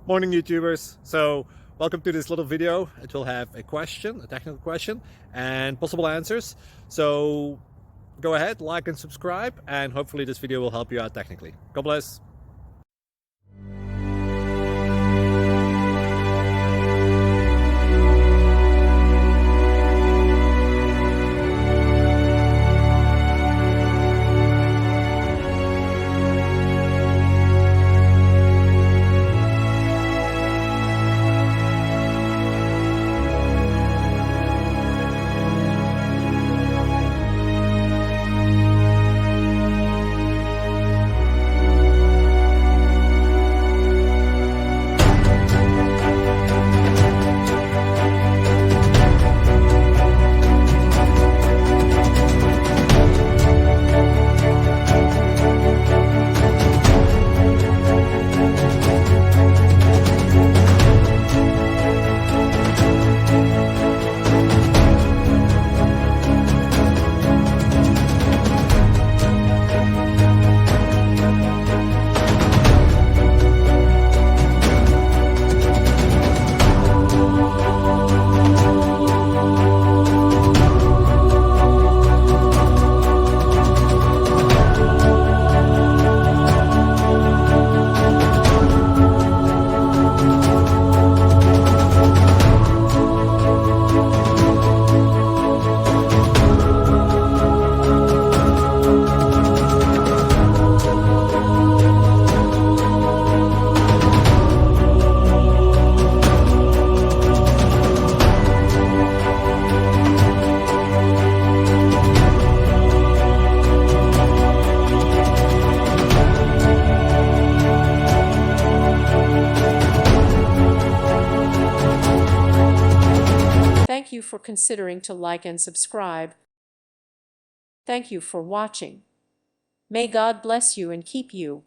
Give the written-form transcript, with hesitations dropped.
Morning YouTubers. So welcome to this little video. It will have a question, a technical question, and possible answers. So go ahead, like and subscribe, and hopefully this video will help you out technically. God bless. Thank you for considering to like and subscribe. Thank you for watching. May God bless you and keep you.